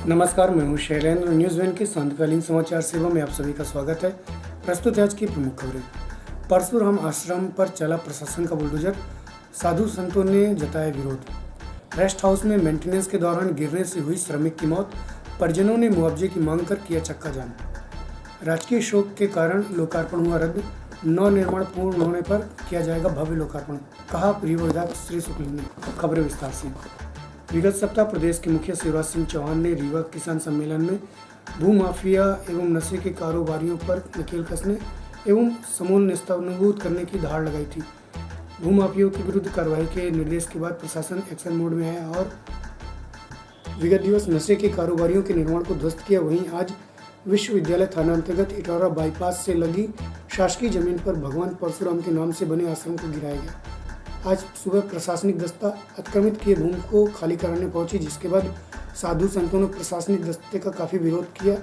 नमस्कार, मैं हूं शैलेंद्र। न्यूज़ वन की सांध्यकालीन समाचार सेवा में आप सभी का स्वागत है। प्रस्तुत है आज की प्रमुख खबरें। परशुराम आश्रम पर चला प्रशासन का बुलडोजर, साधु संतों ने जताया विरोध। रेस्ट हाउस में मेंटेनेंस के दौरान गिरने से हुई श्रमिक की मौत, परिजनों ने मुआवजे की मांग कर किया चक्का जाम। राजकीय शोक के कारण लोकार्पण हुआ रद्द, नव निर्माण पूर्ण होने पर किया जाएगा भव्य लोकार्पण, कहा परिवहन विभाग श्री शुक्ल ने। खबरें विस्तार से। विगत सप्ताह प्रदेश के मुखिया शिवराज सिंह चौहान ने रीवा किसान सम्मेलन में भूमाफिया एवं नशे के कारोबारियों पर नकेल कसने एवं समूल नेस्तनाबूद करने की दहाड़ लगाई थी। भूमाफियों के विरुद्ध कार्रवाई के निर्देश के बाद प्रशासन एक्शन मोड में आया और विगत दिवस नशे के कारोबारियों के निर्माण को ध्वस्त किया। वहीं आज विश्वविद्यालय थाना अंतर्गत इटौरा बाईपास से लगी शासकीय जमीन पर भगवान परशुराम के नाम से बने आश्रम को गिराया गया। आज सुबह प्रशासनिक दस्ता अतिक्रमित किए भूमि को खाली कराने पहुंची, जिसके बाद साधु संतों ने प्रशासनिक दस्ते का काफ़ी विरोध किया।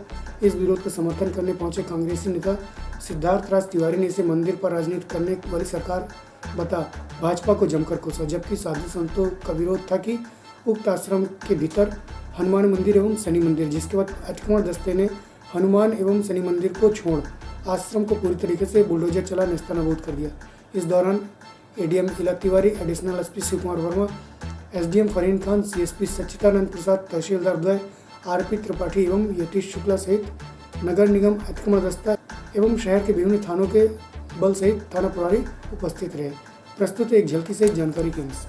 इस विरोध का समर्थन करने पहुंचे कांग्रेसी नेता सिद्धार्थ राज तिवारी ने इसे मंदिर पर राजनीति करने वाली सरकार बता भाजपा को जमकर कोसा, जबकि साधु संतों का विरोध था कि उक्त आश्रम के भीतर हनुमान मंदिर एवं शनि मंदिर, जिसके बाद अतिक्रमण दस्ते ने हनुमान एवं शनि मंदिर को छोड़ आश्रम को पूरी तरीके से बुलडोजर चला नेस्तनाबूद कर दिया। इस दौरान ADM Ila Tiwari, additional SP Shiv Kumar Verma, SDM Fareen Khan, CSP Sachchidanand Prasad, tehsildar द्वय आरपी त्रिपाठी एवं यतीश शुक्ला सहित नगर निगम अतिक्रमण दस्ता एवं शहर के विभिन्न थानों के बल सहित थाना प्रभारी उपस्थित रहे। प्रस्तुत एक झलकी से जानकारी के अंश।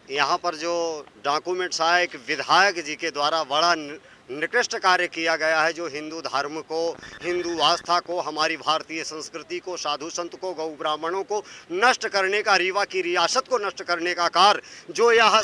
यहाँ पर जो डॉक्यूमेंट्स आए, एक विधायक जी के द्वारा बड़ा निकृष्ट कार्य किया गया है, जो हिंदू धर्म को, हिंदू आस्था को, हमारी भारतीय संस्कृति को, साधु संत को, गौ ब्राह्मणों को नष्ट करने का, रीवा की रियासत को नष्ट करने का कार्य जो यह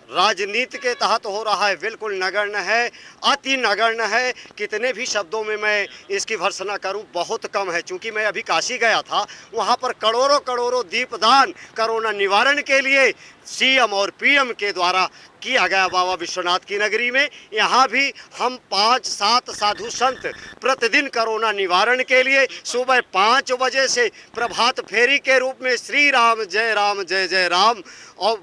राजनीति के तहत हो रहा है, बिल्कुल नगण्य है, अति नगण्य है। कितने भी शब्दों में मैं इसकी भर्त्सना करूं बहुत कम है। चूंकि मैं अभी काशी गया था, वहां पर करोड़ों करोड़ों दीपदान कोरोना निवारण के लिए सीएम और पीएम के द्वारा किया गया बाबा विश्वनाथ की नगरी में। यहाँ भी हम 5-7 साधु संत प्रतिदिन कोरोना निवारण के लिए सुबह 5 बजे से प्रभात फेरी के रूप में श्री राम जय जय राम और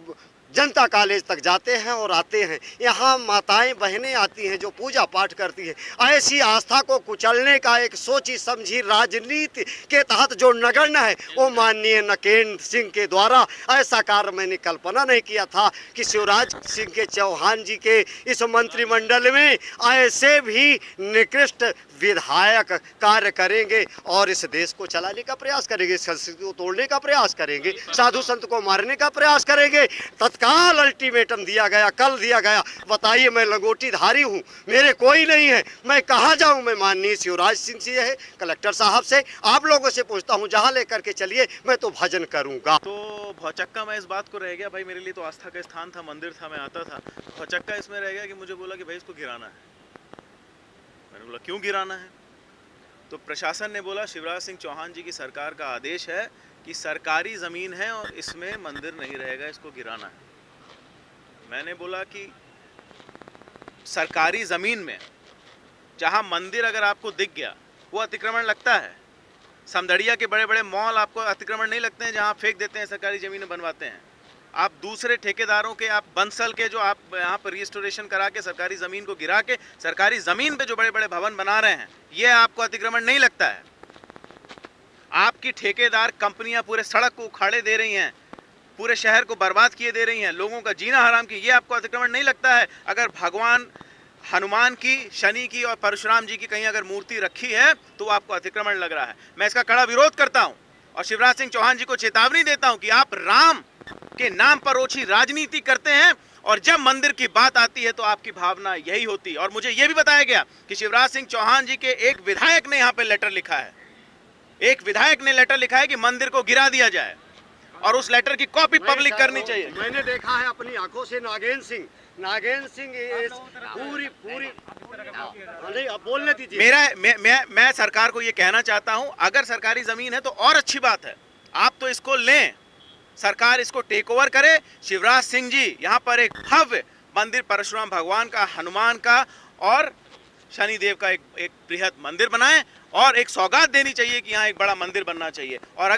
जनता कॉलेज तक जाते हैं और आते हैं। यहाँ माताएं बहनें आती हैं जो पूजा पाठ करती हैं। ऐसी आस्था को कुचलने का एक सोची समझी राजनीति के तहत जो नगण्य है, वो माननीय नकेन्द्र सिंह के द्वारा ऐसा कार्य मैंने कल्पना नहीं किया था कि शिवराज सिंह के चौहान जी के इस मंत्रिमंडल में ऐसे भी निकृष्ट विधायक कार्य करेंगे और इस देश को चलाने का प्रयास करेंगे, संस्कृति को तोड़ने का प्रयास करेंगे, साधु संत को मारने का प्रयास करेंगे। तत्काल अल्टीमेटम दिया गया, कल दिया गया। बताइए, मैं लंगोटीधारी हूँ, मेरे कोई नहीं है, मैं कहाँ जाऊँ? मैं माननीय शिवराज सिंह से है, कलेक्टर साहब से, आप लोगों से पूछता हूँ, जहाँ लेकर के चलिए, मैं तो भजन करूँगा। तो भौचक्का में इस बात को रह गया भाई, मेरे लिए तो आस्था का स्थान था, मंदिर था, मैं आता था। भौचक्का इसमें रह गया कि मुझे बोला कि भाई इसको गिराना है। मैंने बोला क्यों गिराना है? तो प्रशासन ने बोला शिवराज सिंह चौहान जी की सरकार का आदेश है कि सरकारी ज़मीन है और इसमें मंदिर नहीं रहेगा, इसको गिराना है। मैंने बोला कि सरकारी ज़मीन में जहाँ मंदिर अगर आपको दिख गया वो अतिक्रमण लगता है। समदड़िया के बड़े बड़े मॉल आपको अतिक्रमण नहीं लगते हैं, जहाँ फेंक देते हैं, सरकारी ज़मीनें बनवाते हैं। आप दूसरे ठेकेदारों के, आप बंसल के जो आप यहाँ पर रिस्टोरेशन करा के सरकारी ज़मीन को गिरा के सरकारी ज़मीन पे जो बड़े बड़े भवन बना रहे हैं, ये आपको अतिक्रमण नहीं लगता है। आपकी ठेकेदार कंपनियां पूरे सड़क को उखाड़े दे रही हैं, पूरे शहर को बर्बाद किए दे रही हैं, लोगों का जीना हराम की, ये आपको अतिक्रमण नहीं लगता है। अगर भगवान हनुमान की, शनि की और परशुराम जी की कहीं अगर मूर्ति रखी है तो आपको अतिक्रमण लग रहा है। मैं इसका कड़ा विरोध करता हूं और शिवराज सिंह चौहान जी को चेतावनी देता हूं कि आप राम के नाम पर ओछी राजनीति करते हैं और जब मंदिर की बात आती है तो आपकी भावना यही होती है। और मुझे यह भी बताया गया कि शिवराज सिंह चौहान जी के एक विधायक ने यहाँ पे लेटर लिखा है, एक विधायक ने लेटर लिखा है कि मंदिर को गिरा दिया जाए और उस लेटर की कॉपी पब्लिक करनी चाहिए। मैंने देखा है अपनी आंखों से नागेंद्र सिंह पूरी नहीं, आप बोलने दीजिए। मैं सरकार को ये कहना चाहता हूं, अगर सरकारी जमीन है तो और अच्छी बात है, आप तो इसको लें, सरकार इसको टेक ओवर करे। शिवराज सिंह जी यहाँ पर एक भव्य मंदिर परशुराम भगवान का, हनुमान का और शनिदेव का एक बृहद मंदिर बनाएं और एक सौगात देनी चाहिए कि यहाँ एक बड़ा मंदिर बनना चाहिए। और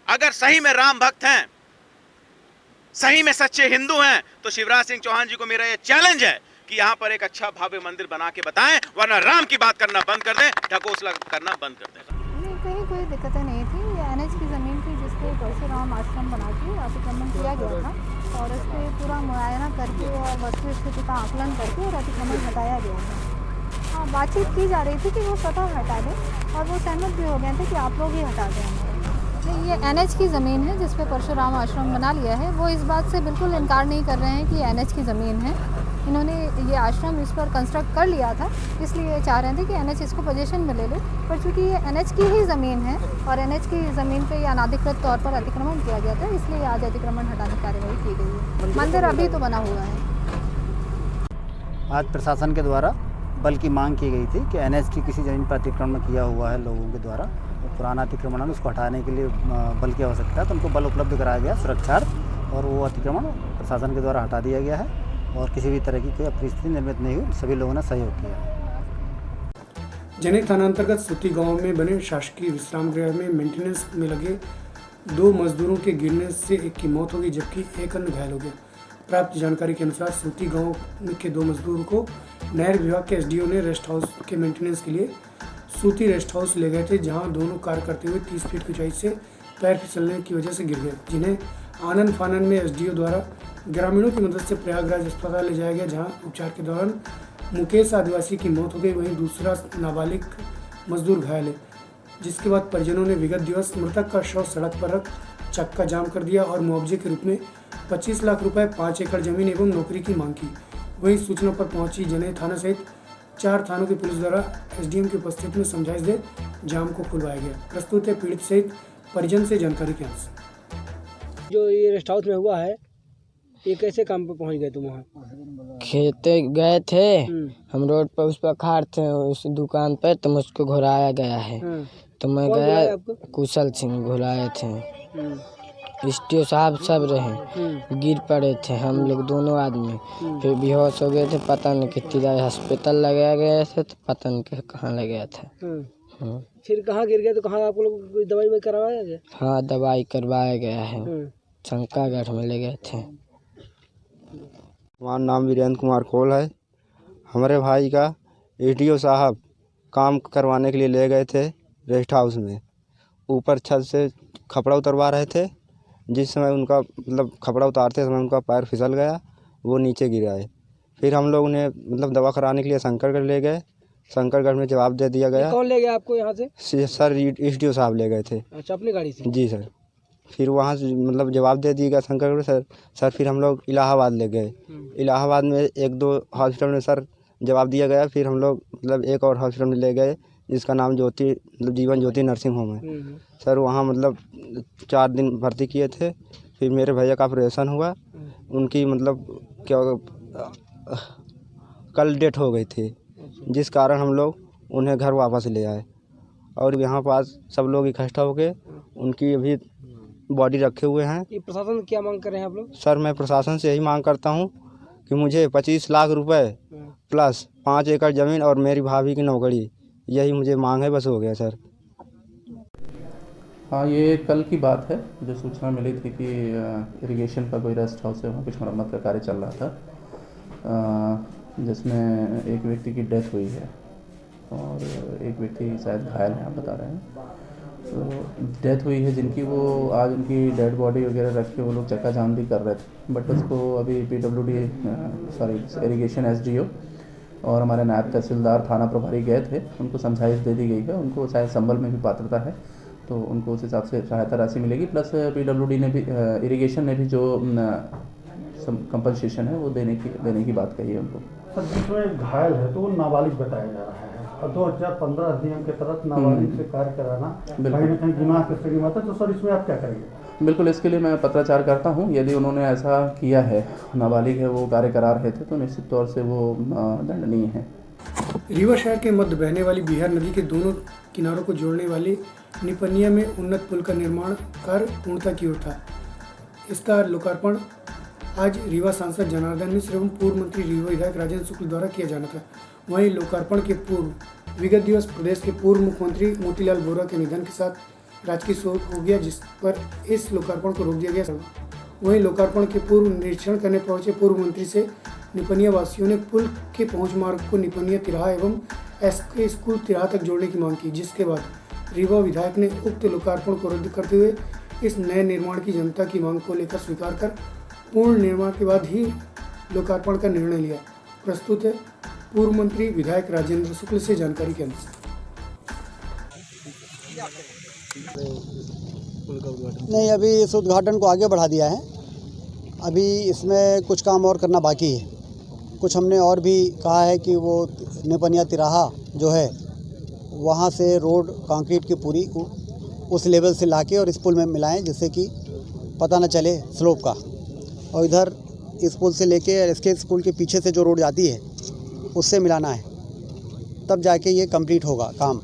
अगर सही में राम भक्त हैं, सही में सच्चे हिंदू हैं, तो शिवराज सिंह चौहान जी को मेरा यह चैलेंज है कि यहाँ पर एक अच्छा भव्य मंदिर बना के बताएं, वरना राम की बात करना बंद कर दें, ढकोसला करना बंद कर दें। नहीं, कहीं कोई दिक्कतें नहीं थी। ये एनएच की ज़मीन थी जिसपे परशुराम आश्रम बना के अतिक्रमण किया गया था और इस पर पूरा मुआयना करके और वस्तु स्थिति का आकलन करके और अतिक्रमण हटाया गया था। हाँ, बातचीत की जा रही थी कि वो स्वतः हटा दें और वो सहमत भी हो गए थे कि आप लोग ही हटा दें। नहीं, ये एनएच की ज़मीन है जिस पे परशुराम आश्रम बना लिया है। वो इस बात से बिल्कुल इनकार नहीं कर रहे हैं कि एनएच की ज़मीन है। इन्होंने ये आश्रम इस पर कंस्ट्रक्ट कर लिया था, इसलिए चाह रहे थे कि एनएच इसको पोजीशन में ले ले, पर चूँकि ये एनएच की ही ज़मीन है और एनएच की ज़मीन पे ये अनाधिकृत तौर पर अतिक्रमण किया गया था, इसलिए आज अतिक्रमण हटाने की कार्रवाई की गई है। मंदिर अभी तो बना हुआ है। आज प्रशासन के द्वारा बल की मांग की गई थी कि एनएच की किसी ज़मीन पर अतिक्रमण किया हुआ है लोगों के द्वारा, पुराना अतिक्रमण है, उसको हटाने के लिए बल की आवश्यकता है, तो उनको बल उपलब्ध कराया गया सुरक्षार्थ और वो अतिक्रमण प्रशासन के द्वारा हटा दिया गया है और किसी भी तरह की कोई परिस्थिति निर्मित नहीं हुई। सभी लोगों ने सहयोग किया। जनेक थाना अंतर्गत सूती गांव में बने शासकीय विश्राम गृह में मेंटेनेंस में लगे 2 मजदूरों के गिरने से एक की मौत हो गई जबकि एक अन्य घायल हो गया। प्राप्त जानकारी के अनुसार सूती गांव के 2 मजदूरों को नहर विभाग के एसडीओ ने रेस्ट हाउस के मेंटेनेंस के लिए सूती रेस्ट हाउस ले गए थे, जहां दोनों कार्य करते हुए 30 फीट की ऊंचाई से पैर फिसलने की वजह से गिर गए, जिन्हें आनन फानन में एसडीओ द्वारा ग्रामीणों की मदद से प्रयागराज अस्पताल ले जाया गया, जहां उपचार के दौरान मुकेश आदिवासी की मौत हो गई। वहीं दूसरा नाबालिग मजदूर घायल है, जिसके बाद परिजनों ने विगत दिवस मृतक का शव सड़क पर रख चक्का जाम कर दिया और मुआवजे के रूप में 25 लाख रुपए, 5 एकड़ जमीन एवं नौकरी की मांग की। वहीं सूचना पर पहुंची जनेक थाना सहित 4 थानों की पुलिस द्वारा एसडीएम की उपस्थिति में समझाइश दे जाम को खुलवाया गया। प्रस्तुत है पीड़ित सहित परिजन से जानकारी के अंश। जो ये रेस्ट हाउस में हुआ है, ये कैसे काम पे पहुंच गए तुम वहाँ? खेते गए थे, हम रोड पर उस पर खड़े थे उस दुकान पर, तो मुझको घुराया गया है। तो मैं गया, कुशल सिंह घुराए थे, एसडीओ साहब सब रहे, गिर पड़े थे हम लोग दोनों आदमी, फिर बेहोश हो गए थे। पता नहीं कितनी देर हॉस्पिटल लगाया गया था, तो पता नहीं कहाँ लग गया था। फिर कहाँ गिर गए, तो कहाँ आप लोग दवाई करवाया गया? हाँ, दवाई करवाया गया है, शंकागढ़ में ले गए थे। हमारा नाम वीरेंद्र कुमार कोल है। हमारे भाई का एसडीओ साहब काम करवाने के लिए ले गए थे रेस्ट हाउस में। ऊपर छत से खपड़ा उतरवा रहे थे, जिस समय उनका मतलब खपड़ा उतारते समय उनका पैर फिसल गया, वो नीचे गिराए। फिर हम लोग उन्हें मतलब दवा कराने के लिए शंकरगढ़ ले गए। शंकरगढ़ में जवाब दे दिया गया। कौन ले गया आपको यहाँ से? सर एसडीओ साहब ले गए थे। अच्छा, अपनी गाड़ी से? जी सर। फिर वहाँ से मतलब जवाब दे दिएगा शंकर सर फिर हम लोग इलाहाबाद ले गए। इलाहाबाद में 1-2 हॉस्पिटल में सर जवाब दिया गया। फिर हम लोग मतलब एक और हॉस्पिटल में ले गए जिसका नाम ज्योति मतलब जीवन ज्योति नर्सिंग होम है। सर वहाँ मतलब 4 दिन भर्ती किए थे। फिर मेरे भैया का ऑपरेशन हुआ, उनकी मतलब क्या कल डेथ हो गई थी, जिस कारण हम लोग उन्हें घर वापस ले आए और यहाँ पास सब लोग इकट्ठा हो गए उनकी अभी बॉडी रखे हुए हैं। ये प्रशासन से क्या मांग कर रहे हैं आप लोग? सर मैं प्रशासन से यही मांग करता हूँ कि मुझे 25 लाख रुपए प्लस 5 एकड़ ज़मीन और मेरी भाभी की नौकरी, यही मुझे मांग है, बस हो गया सर। हाँ, ये कल की बात है जो सूचना मिली थी कि इरिगेशन का कोई रेस्ट हाउस है, वहाँ कुछ मरम्मत का कार्य चल रहा था जिसमें एक व्यक्ति की डेथ हुई है और एक व्यक्ति शायद घायल है, आप बता रहे हैं। तो डेथ हुई है जिनकी, वो आज उनकी डेड बॉडी वगैरह रख के वो लोग चक्का जाम भी कर रहे थे, बट उसको अभी इरिगेशन SDO और हमारे नायब तहसीलदार थाना प्रभारी गए थे, उनको समझाइश दे दी गई है। उनको शायद संबल में भी पात्रता है तो उनको उस हिसाब से सहायता राशि मिलेगी, प्लस PWD ने भी इरिगेशन ने भी जो कंपनसेशन है वो देने की बात कही है उनको। सर जिसमें घायल है तो वो नाबालिग बताया जा रहा है और 2015 अधिनियम के तहत नाबालिग से कार्य कराना कहीं ना कहीं गुनाह की श्रेणी में आता है, तो सर इसमें आप क्या करेंगे? बिल्कुल, इसके लिए मैं पत्राचार करता हूँ। यदि उन्होंने ऐसा किया है, नाबालिग है, वो कार्य करा रहे थे, तो निश्चित तौर से वो दंडनीय है। रीवा शहर के मध्य बहने वाली बिहार नदी के दोनों किनारों को जोड़ने वाले निपनिया में उन्नत पुल का निर्माण कार्य पूर्णता की ओर था। इसका लोकार्पण आज रीवा सांसद जनार्दन मिश्र एवं पूर्व मंत्री रीवा विधायक राजेंद्र शुक्ल द्वारा किया जाना था। वहीं लोकार्पण के पूर्व विगत दिवस प्रदेश के पूर्व मुख्यमंत्री मोतीलाल वोरा के निधन के साथ राजकीय शोक हो गया, जिस पर इस लोकार्पण को रोक दिया गया। वहीं लोकार्पण के पूर्व निरीक्षण करने पहुंचे पूर्व मंत्री से निपनिया वासियों ने पुल के पहुंच मार्ग को निपनिया तिराहा एवं SK स्कूल तिराहा तक जोड़ने की मांग की, जिसके बाद रीवा विधायक ने उक्त लोकार्पण को रद्द करते हुए इस नए निर्माण की जनता की मांग को लेकर स्वीकार कर पूर्ण निर्माण के बाद ही लोकार्पण का निर्णय लिया। प्रस्तुत है पूर्व मंत्री विधायक राजेंद्र शुक्ल से जानकारी के अनुसार। नहीं, अभी इस उद्घाटन को आगे बढ़ा दिया है। अभी इसमें कुछ काम और करना बाकी है। कुछ हमने और भी कहा है कि वो निपनिया तिराहा जो है वहाँ से रोड कंक्रीट की पूरी उस लेवल से लाके और इस पुल में मिलाएं, जिससे कि पता न चले स्लोप का। और इधर इस पुल से लेके SK स्कूल के पीछे से जो रोड जाती है उससे मिलाना है, तब जाके ये कंप्लीट होगा काम।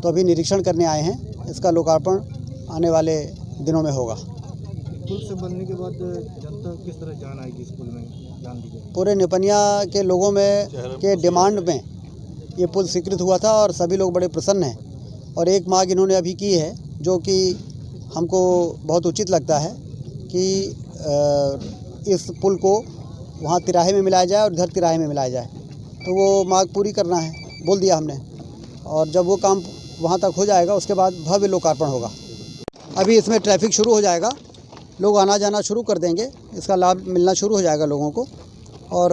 तो अभी निरीक्षण करने आए हैं, इसका लोकार्पण आने वाले दिनों में होगा। पुल से बनने के बाद जनता किस तरह जान आएगी इस पुल में, जान दीजिए। पूरे निपनिया के लोगों में के डिमांड में ये पुल स्वीकृत हुआ था और सभी लोग बड़े प्रसन्न हैं। और एक मांग इन्होंने अभी की है जो कि हमको बहुत उचित लगता है कि इस पुल को वहाँ तिराहे में मिलाया जाए और इधर तिराहे में मिलाया जाए। तो वो मांग पूरी करना है, बोल दिया हमने। और जब वो काम वहाँ तक हो जाएगा उसके बाद भव्य लोकार्पण होगा। अभी इसमें ट्रैफिक शुरू हो जाएगा, लोग आना जाना शुरू कर देंगे, इसका लाभ मिलना शुरू हो जाएगा लोगों को। और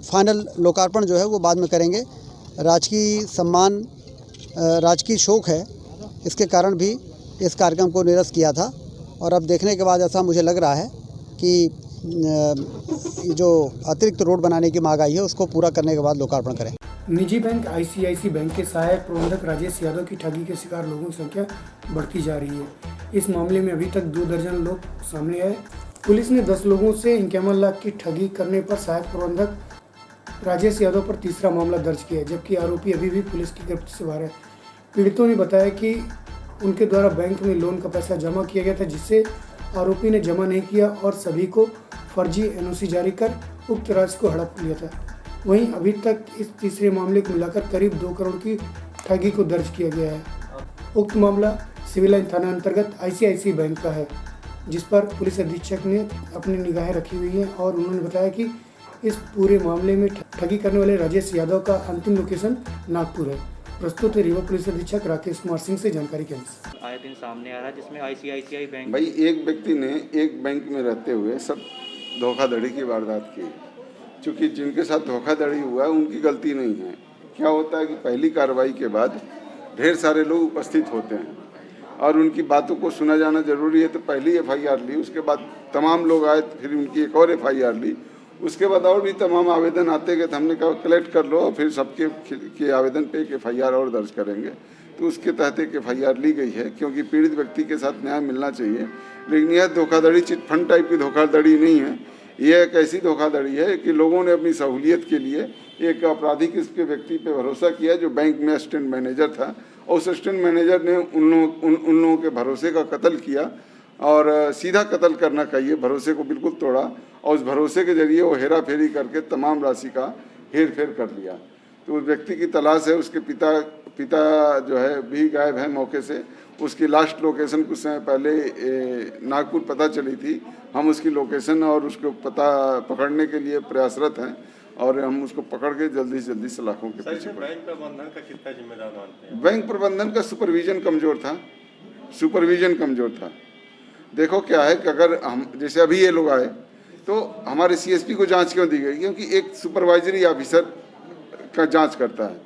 फाइनल लोकार्पण जो है वो बाद में करेंगे। राजकीय सम्मान, राजकीय शोक है, इसके कारण भी इस कार्यक्रम को निरस्त किया था। और अब देखने के बाद ऐसा मुझे लग रहा है कि जो अतिरिक्त रोड बनाने की मांग आई है उसको पूरा करने के बाद लोकार्पण करें। निजी बैंक ICICI बैंक के सहायक प्रबंधक राजेश यादव की ठगी के शिकार लोगों की संख्या बढ़ती जा रही है। इस मामले में अभी तक 2 दर्जन लोग सामने आए। पुलिस ने 10 लोगों से 51 लाख की ठगी करने पर सहायक प्रबंधक राजेश यादव पर तीसरा मामला दर्ज किया है, जबकि आरोपी अभी भी पुलिस की गिरफ्त से बाहर है। पीड़ितों ने बताया कि उनके द्वारा बैंक में लोन का पैसा जमा किया गया था, जिससे आरोपी ने जमा नहीं किया और सभी को फर्जी NOC जारी कर उक्त राशि को हड़प लिया था। वहीं अभी तक इस तीसरे मामले को मिलाकर करीब 2 करोड़ की ठगी को दर्ज किया गया है। उक्त मामला सिविल लाइन थाना अंतर्गत ICICI बैंक का है, जिस पर पुलिस अधीक्षक ने अपनी निगाहें रखी हुई हैं और उन्होंने बताया कि इस पूरे मामले में ठगी करने वाले राजेश यादव का अंतिम लोकेशन नागपुर है। प्रस्तुत है रीवा पुलिस अधीक्षक राकेश कुमार सिंह से जानकारी के अनुसार। आए दिन सामने आ रहा है जिसमें ICICI बैंक, भाई एक व्यक्ति ने एक बैंक में रहते हुए सब धोखाधड़ी की वारदात की। चूँकि जिनके साथ धोखाधड़ी हुआ है उनकी गलती नहीं है। क्या होता है कि पहली कार्रवाई के बाद ढेर सारे लोग उपस्थित होते हैं और उनकी बातों को सुना जाना जरूरी है, तो पहली FIR ली, उसके बाद तमाम लोग आए, फिर उनकी एक और FIR ली, उसके बाद और भी तमाम आवेदन आते गए, तो हमने कहा कलेक्ट कर लो और फिर सबके के आवेदन पे एक FIR और दर्ज करेंगे। तो उसके तहत एक FIR ली गई है, क्योंकि पीड़ित व्यक्ति के साथ न्याय मिलना चाहिए। लेकिन यह धोखाधड़ी चिटफंड टाइप की धोखाधड़ी नहीं है, यह एक ऐसी धोखाधड़ी है कि लोगों ने अपनी सहूलियत के लिए एक आपराधिक इसके व्यक्ति पे भरोसा किया जो बैंक में असिस्टेंट मैनेजर था, और उस असिस्टेंट मैनेजर ने उन लोगों के भरोसे का कत्ल किया, और सीधा कत्ल करना कहिए, भरोसे को बिल्कुल तोड़ा, और उस भरोसे के जरिए वो हेरा फेरी करके तमाम राशि का हेर फेर कर लिया। तो उस व्यक्ति की तलाश है, उसके पिता जो है भी गायब है मौके से। उसकी लास्ट लोकेशन कुछ समय पहले नागपुर पता चली थी, हम उसकी लोकेशन और उसको पता पकड़ने के लिए प्रयासरत हैं, और हम उसको पकड़ के जल्दी से जल्दी सलाखों के पीछे। बैंक प्रबंधन का कितना जिम्मेदार मानते हैं? बैंक प्रबंधन का सुपरविजन कमजोर था। देखो क्या है कि अगर हम जैसे अभी ये लोग आए तो हमारे CSP को जांच क्यों दी गई? क्योंकि एक सुपरवाइजरी ऑफिसर का जांच करता है,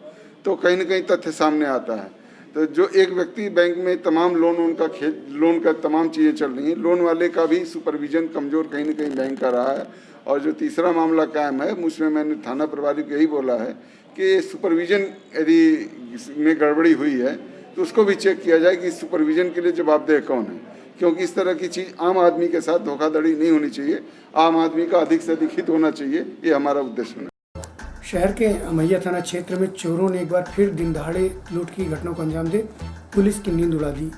तो कहीं ना कहीं तथ्य सामने आता है। तो जो एक व्यक्ति बैंक में तमाम लोन का तमाम चीज़ें चल रही हैं, लोन वाले का भी सुपरविजन कमज़ोर कहीं ना कहीं बैंक का रहा है। और जो तीसरा मामला कायम है, उसमें मैंने थाना प्रभारी को यही बोला है कि सुपरविजन यदि में गड़बड़ी हुई है तो उसको भी चेक किया जाए कि सुपरविजन के लिए जवाबदेह कौन है, क्योंकि इस तरह की चीज़ आम आदमी के साथ धोखाधड़ी नहीं होनी चाहिए, आम आदमी का अधिक से अधिक हित होना चाहिए, ये हमारा उद्देश्य है। शहर के अमैया थाना क्षेत्र में चोरों ने एक बार फिर दिन दहाड़े लूट की घटना को अंजाम दे पुलिस की नींद उड़ा दी।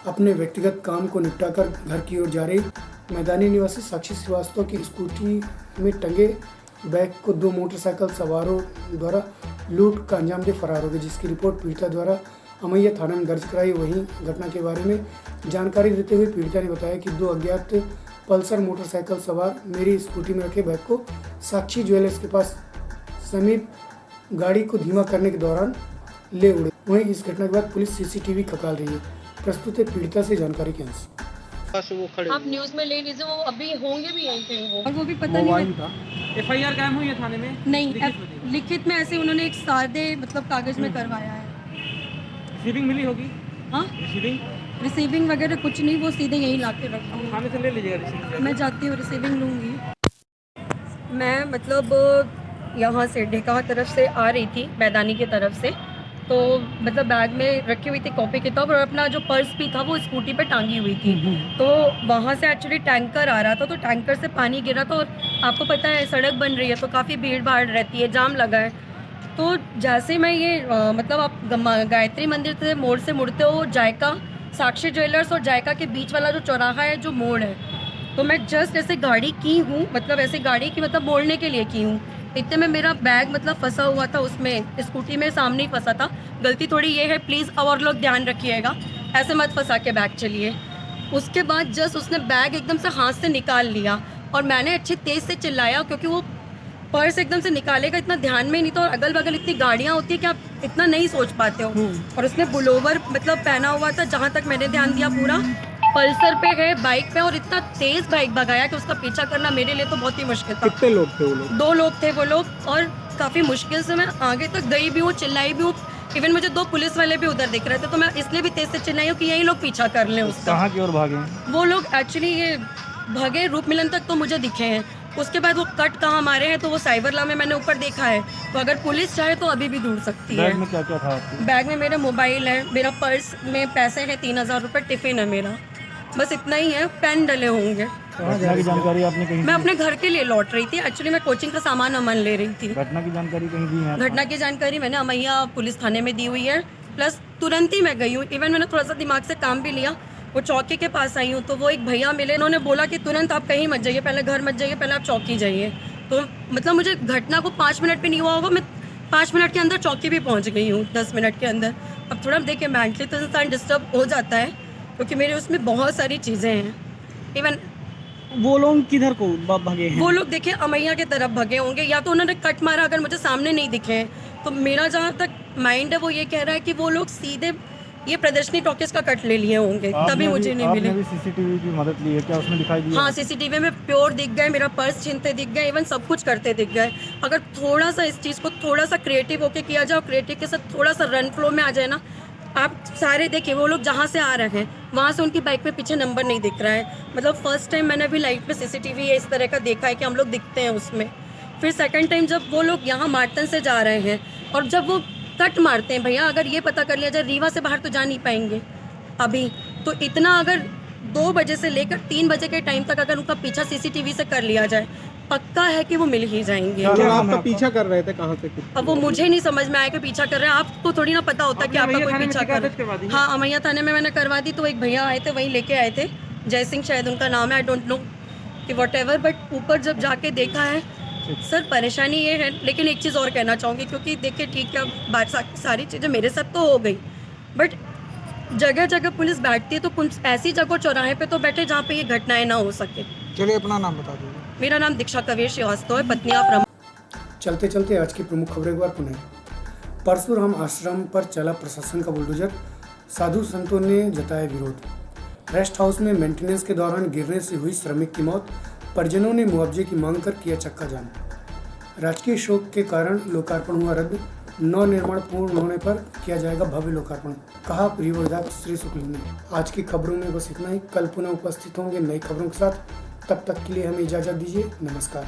अपने व्यक्तिगत काम को निपटाकर घर की ओर जा रहे मैदानी निवासी साक्षी श्रीवास्तव की स्कूटी में टंगे बैग को 2 मोटरसाइकिल सवारों द्वारा लूट का अंजाम दे फरार हो गए, जिसकी रिपोर्ट पीड़िता द्वारा अमैया थाना में दर्ज कराई। वहीं घटना के बारे में जानकारी देते हुए पीड़िता ने बताया कि 2 अज्ञात पल्सर मोटरसाइकिल सवार मेरी स्कूटी में रखे बैग को साक्षी ज्वेलर्स के पास समीप गाड़ी को धीमा करने के दौरान ले उड़े। वहीं इस घटना के बाद पुलिस CCTV खंगाल रही है। प्रस्तुत है पीड़िता से जानकारी के अंश। आप न्यूज़ में ले लीजिए, वो अभी होंगे भी यहीं पे और वो भी पता नहीं था। FIR कायम हुई है थाने में? नहीं, लिखित में ऐसे उन्होंने एक सादे मतलब कागज में करवाया है। रिसीविंग मिली होगी? हाँ, रिसीविंग वगैरह कुछ नहीं, वो सीधे यहीं ला के रखा हूँ। थाने से ले लीजिएगा रिसीविंग। मैं जाती हूँ, रिसीविंग लूँगी। मैं मतलब यहाँ से ढेका तरफ से आ रही थी, मैदानी की तरफ से, तो मतलब बैग में रखी हुई थी कॉपी किताब, और अपना जो पर्स भी था वो स्कूटी पे टांगी हुई थी। तो वहाँ से एक्चुअली टैंकर आ रहा था, तो टैंकर से पानी गिरा था, और आपको पता है सड़क बन रही है तो काफ़ी भीड़ भाड़ रहती है, जाम लगा है। तो जैसे मैं ये मतलब आप गायत्री मंदिर से मोड़ से मुड़ते हो, जायका साक्षी ज्वेलर्स और जायका के बीच वाला जो चौराहा है, जो मोड़ है, तो मैं जस्ट ऐसे गाड़ी की हूँ, मतलब ऐसे गाड़ी की मतलब मोड़ने के लिए की हूँ, इतने में मेरा बैग मतलब फंसा हुआ था उसमें, स्कूटी में सामने ही फंसा था। गलती थोड़ी ये है, प्लीज़ और लोग ध्यान रखिएगा, ऐसे मत फंसा के बैग चलिए। उसके बाद जस्ट उसने बैग एकदम से हाथ से निकाल लिया, और मैंने अच्छी तेज़ से चिल्लाया, क्योंकि वो पर्स एकदम से निकालेगा इतना ध्यान में नहीं था, और अगल बगल इतनी गाड़ियाँ होती है कि आप इतना नहीं सोच पाते हो। और उसने पुलोवर मतलब पहना हुआ था, जहाँ तक मैंने ध्यान दिया पूरा पल्सर पे है, बाइक पे, और इतना तेज़ बाइक भगाया कि उसका पीछा करना मेरे लिए तो बहुत ही मुश्किल था। कितने लोग थे वो लोग? 2 लोग थे वो लोग, और काफ़ी मुश्किल से मैं आगे तक गई भी हूँ, चिल्लाई भी हूँ। इवन मुझे 2 पुलिस वाले भी उधर दिख रहे थे, तो मैं इसलिए भी तेज़ से चिल्लाई हूँ कि यही लोग पीछा कर लें उसका। कहाँ की ओर भागे? वो लोग एक्चुअली ये भागे रूप मिलन तक तो मुझे दिखे हैं, उसके बाद वो कट कहाँ मारे हैं तो वो साइबरला में मैंने ऊपर देखा है, तो अगर पुलिस चाहे तो अभी भी ढूंढ सकती है। बैग में क्या क्या था आपके? बैग में मेरा मोबाइल है, मेरा पर्स में पैसे हैं 3000 रुपये, टिफ़िन है मेरा, बस इतना ही है। पेन डले होंगे। घटना की जानकारी आपने कहीं? मैं अपने घर के लिए लौट रही थी, एक्चुअली मैं कोचिंग का सामान अमन ले रही थी। घटना की जानकारी कहीं दी है? घटना की जानकारी मैंने अमैया पुलिस थाने में दी हुई है, प्लस तुरंत ही मैं गई हूँ। इवन मैंने थोड़ा सा दिमाग से काम भी लिया, वो चौकी के पास आई हूँ, तो वो एक भैया मिले, उन्होंने बोला कि तुरंत आप कहीं मत जाइए, पहले घर मत जाइए, पहले आप चौकी जाइए। तो मतलब मुझे घटना को 5 मिनट पे नहीं हुआ होगा, मैं 5 मिनट के अंदर चौकी भी पहुँच गई हूँ, 10 मिनट के अंदर। अब थोड़ा देखिए मेंटली तो इंसान डिस्टर्ब हो जाता है, क्योंकि मेरे उसमें बहुत सारी चीज़ें हैं। इवन वो लोग किधर को भागे हैं? वो लोग देखिए अमैया की तरफ भागे होंगे, या तो उन्होंने कट मारा, अगर मुझे सामने नहीं दिखे हैं तो मेरा जहाँ तक माइंड है वो ये कह रहा है कि वो लोग सीधे ये प्रदर्शनी टॉकीज का कट ले लिए होंगे, तभी मुझे नहीं मिले। आपने भी CCTV की मदद ली है क्या? उसमें दिखाई दिया? हाँ, CCTV में प्योर दिख गए, मेरा पर्स छीनते दिख गए, इवन सब कुछ करते दिख गए। अगर थोड़ा सा इस चीज़ को थोड़ा सा क्रिएटिव होके किया जाए, क्रिएटिव के साथ थोड़ा सा रन फ्लो में आ जाए ना, आप सारे देखिए वो लोग जहाँ से आ रहे हैं वहाँ से उनकी बाइक में पीछे नंबर नहीं दिख रहा है। मतलब फर्स्ट टाइम मैंने अभी लाइफ में CCTV इस तरह का देखा है कि हम लोग दिखते हैं उसमें। फिर सेकंड टाइम जब वो लोग यहाँ मार्टन से जा रहे हैं और जब वो कट मारते हैं, भैया अगर ये पता कर लिया जाए रीवा से बाहर तो जा नहीं पाएंगे अभी, तो इतना अगर 2 बजे से लेकर 3 बजे के टाइम तक अगर उनका पीछा CCTV से कर लिया जाए, पक्का है कि वो मिल ही जाएंगे। आपका पीछा कर रहे थे कहाँ से? अब वो मुझे नहीं समझ में आया कि पीछा कर रहे हैं। आपको थोड़ी ना पता होता कि आपका कोई पीछा कर रहा है। हाँ, अमैया थाने में मैंने करवा दी। तो एक भैया आए थे, वहीं लेके आए थे, जय सिंह शायद उनका नाम है, आई डोंट नो कि वट एवर, बट ऊपर जब जाके देखा है सर, परेशानी ये है। लेकिन एक चीज़ और कहना चाहूँगी, क्योंकि देखिए ठीक है सारी चीज़ें मेरे साथ तो हो गई, बट जगह जगह पुलिस बैठती है तो कुछ ऐसी जगह चौराहे पे तो बैठे जहाँ पे ये घटनाएं ना हो सके। चलिए अपना नाम बता दीजिए। मेरा नाम दीक्षा कबीर श्रीवास्तव है, पत्नी ऑफ रम। चलते चलते आज की प्रमुख खबरें एक बार पुनः। परशुराम आश्रम पर चला प्रशासन का बुलडोजर, साधु संतों ने जताया विरोध। रेस्ट हाउस में मेंटेनेंस के दौरान गिरने से हुई श्रमिक की मौत, परिजनों ने मुआवजे की मांग कर किया चक्का जाम। राजकीय शोक के कारण लोकार्पण हुआ रद्द, नवनिर्माण पूर्ण होने पर किया जाएगा भव्य लोकार्पण, कहा परिवहन विभाग श्री शुक्ल ने। आज की खबरों में बस इतना ही। कल पुनः उपस्थित होंगे नई खबरों के साथ। तब तक के लिए हमें इजाजत दीजिए। नमस्कार।